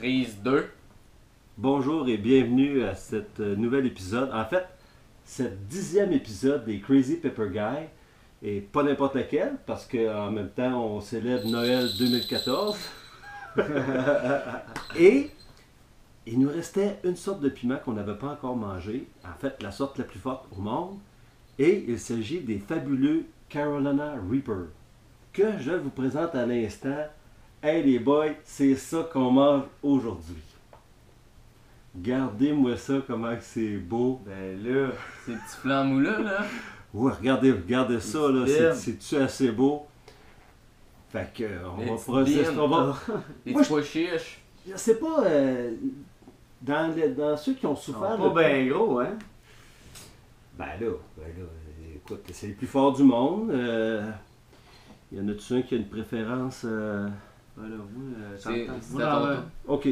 Prise 2. Bonjour et bienvenue à cet nouvel épisode. En fait, c'est 10e épisode des Crazy Pepper Guy. Et pas n'importe lequel, parce qu'en même temps, on célèbre Noël 2014. Et il nous restait une sorte de piment qu'on n'avait pas encore mangé. En fait, la sorte la plus forte au monde. Et il s'agit des fabuleux Carolina Reaper, que je vous présente à l'instant. Hey les boys, c'est ça qu'on mange aujourd'hui. Regardez-moi ça, comment c'est beau. Ben là, ces petits flancs moulins là. Ouais, regardez ça, là, c'est-tu assez beau? Fait que, on va processer. Les Moi, pois chiches. je sais pas, dans ceux qui ont souffert. Pas bien gros, hein? Ben là, écoute, c'est les plus forts du monde. Y en a-tu un qui a une préférence? Voilà, C'est moi, à ton tour. Ok,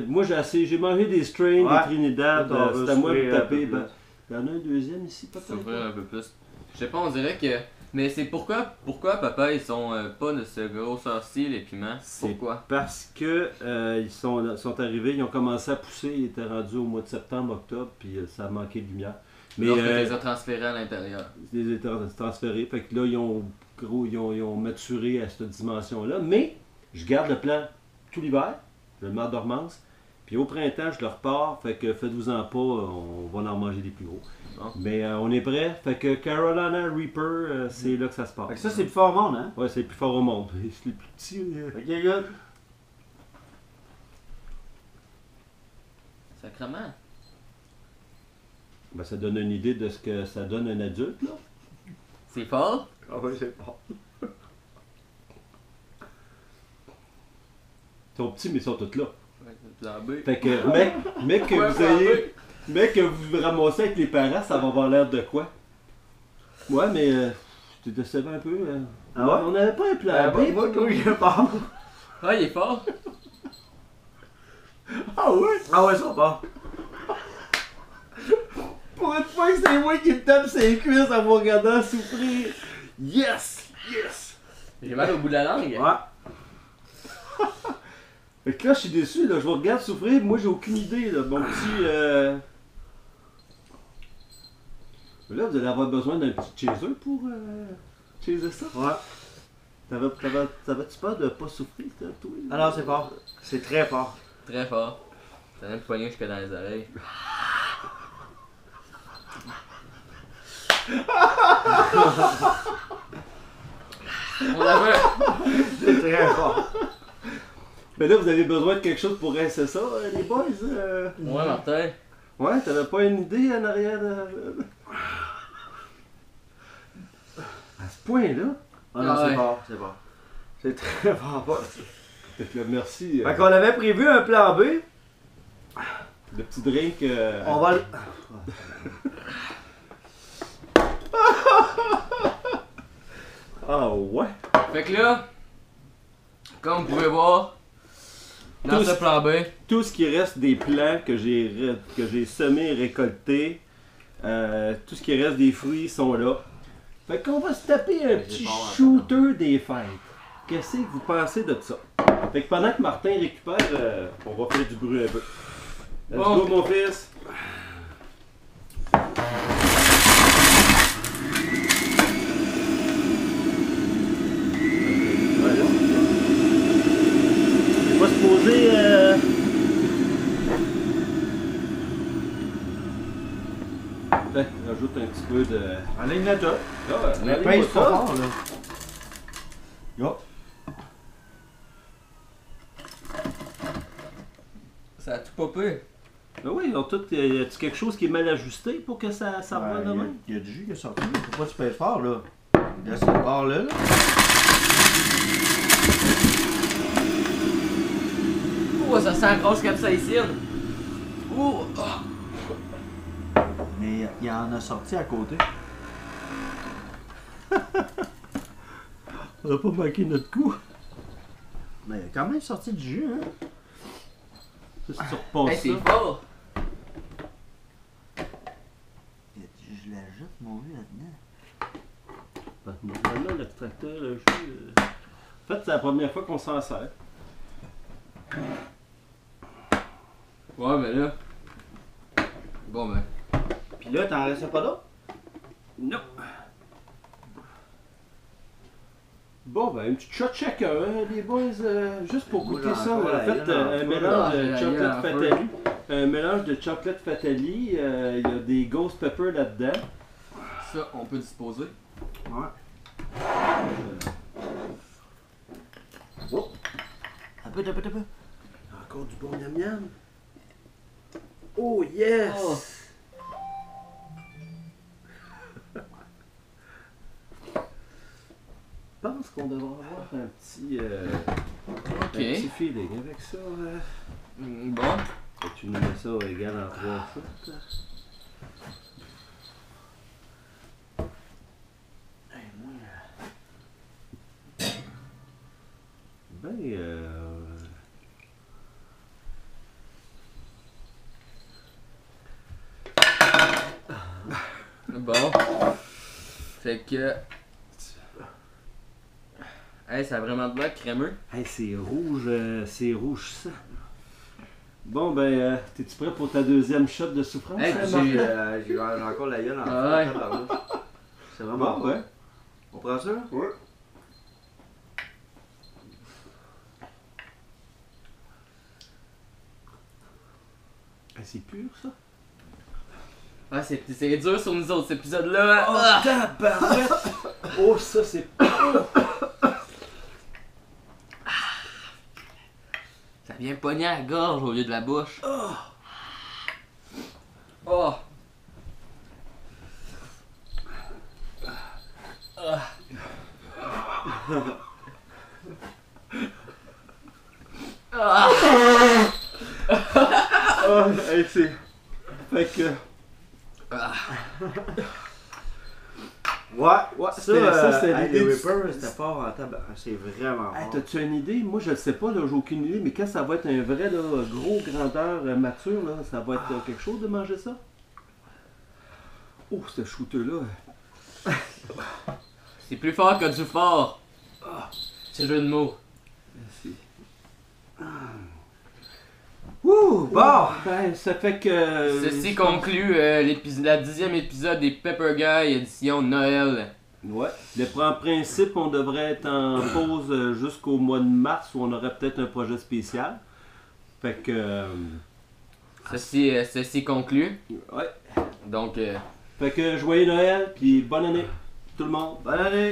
moi j'ai mangé des strains, Ouais. des Trinidad, Toi, t'en c'est à moi de veux taper. souffrir un peu Ben, il y en a un deuxième ici, peut-être? S'ouvrir un peu plus. Je sais pas, on dirait que. Mais c'est pourquoi papa ils sont pas de ce grosseur-ci les piments? Pourquoi? Parce que ils sont arrivés, ils ont commencé à pousser, ils étaient rendus au mois de septembre, octobre, puis ça a manqué de lumière. Mais Lorsque tu les as transférés à l'intérieur. ils les ont transférés, fait que là ils ont maturé à cette dimension-là. Mais je garde le plan tout l'hiver, je le mets en dormance, puis au printemps je le repars, fait que faites-vous-en pas, on va en manger des plus gros. Bon. Mais on est prêt, fait que Carolina Reaper, c'est là que ça se passe. Fait que ça, c'est le fort monde, hein? Ouais, c'est le plus fort au monde. C'est les plus petits. Ok, good. Sacrement. Ben, ça donne une idée de ce que ça donne un adulte, là. C'est fort? Ah oui, c'est fort. Ils sont petits, mais ils sont tous là. Ouais, c'est plan B. Fait que, mais que Ouais, vous ayez. Mais que vous vous ramassez avec les parents, ça va avoir l'air de quoi? Ouais, mais je te décevais un peu. Ah ouais? On n'avait pas un plan B. Moi, tout, j'ai peur. Ah, il est fort? Ah ouais? Ah ouais, ça part. Pour une fois que c'est moi qui me tape ses cuisses en vous regardant souffrir. Yes! Yes! J'ai mal au bout de la langue. Ouais. Fait que là, je suis déçu, là. Je vous regarde souffrir, moi j'ai aucune idée, là. Mon petit. Là, vous allez avoir besoin d'un petit chaser pour chaser ça. Ouais. T'avais-tu peur de pas souffrir, toi? Ah non, c'est fort. C'est très fort. Très fort. T'as même poigné jusque dans les oreilles. On avait. C'est très fort. Mais là, vous avez besoin de quelque chose pour rincer ça, les boys? Ouais, Martin. Ouais, t'avais pas une idée en arrière de. À ce point-là? Ah non, Ah ouais. c'est fort, c'est fort. C'est très fort. Fait que là, merci. Fait qu'on avait prévu un plan B. Le petit drink. On va le. Ah ouais? Fait que là, comme vous pouvez voir, dans Tous- ce plan B, Tout ce qui reste des plants que j'ai semés et récoltés, tout ce qui reste des fruits sont là. Fait qu'on va se taper un petit pas hâte, shooter des fêtes. Qu'est-ce que vous pensez de ça? Fait que pendant que Martin récupère, on va faire du bruit un peu. Let's Bon. go mon fils! Voilà. C'est pas supposé. Fait, rajoute un petit peu de. En ligne de tout. Ah, Mais regardez-moi pince pas ça. fort, là. Yo. ça a tout popé. Ah oui, alors tout, y a-tu quelque chose qui est mal ajusté pour que ça revienne de même? Il y a du jus qui est sorti. Faut pas que tu pèses fort, là. Laisse le bord là. Oh, ça sent la grosse capsaïcine. Oh, ah. Mais il en a sorti à côté. On n'a pas manqué notre coup. Mais il a quand même sorti du jus, hein. Ça, si tu repasses Hey, ça. c'est fort. Je l'ajoute, mon vieux, là-dedans. Normalement, l'extracteur, le jus. En fait, c'est la première fois qu'on s'en sert. Ouais, mais là. Bon, ben. Puis là, t'en restes pas d'autres? Non. Bon, ben, une petite shot chacun, hein, les boys, juste pour goûter ça. On a fait un mélange de chocolate fatali. Un mélange de chocolate fatali. Il y a des ghost pepper là-dedans. Ça, on peut disposer. Ouais. Oh, Un peu. encore du bon miam-miam. Oh, yes! Oh. Je pense qu'on devrait avoir un petit, Ok. un petit feeling avec ça. Bon. Et tu nous mets ça au égal en 3 fois. Ben, Bon. Fait que. Hey, ça a vraiment de l'air crémeux. hey, c'est rouge ça. Bon, ben, t'es-tu prêt pour ta deuxième shot de souffrance? Hey, hein, J'ai encore la gueule en Ah ouais. C'est vraiment Bon, bon. ouais. On prend ça? Ouais. Ah, c'est pur, ça? Ah, c'est dur sur nous autres, cet épisode-là. Oh, Ah! tabarouette! Oh, ça, c'est... Ça vient pogner à la gorge au lieu de la bouche. Oh! Oh! Ah! Oh, hey, c'est... Fait que... Ouais, c'était hey, l'idée le du- Ripper, c'était fort en table. C'est vraiment Hey, fort. t'as-tu une idée? Moi, je le sais pas, là, j'ai aucune idée, mais quand ça va être un vrai, là, gros grandeur mature, là, ça va être quelque chose de manger ça? Oh, ce shooter-là... C'est plus fort que du fort. C'est le jeu de mots. Ouh, bon! Ben, ça fait que... Ceci conclut la 10e épisode des Pepper Guy édition Noël. Ouais. En principe, on devrait être en pause jusqu'au mois de mars où on aurait peut-être un projet spécial. Fait que... Ceci conclut. ouais. Donc, Fait que joyeux Noël, puis bonne année, tout le monde. Bonne année!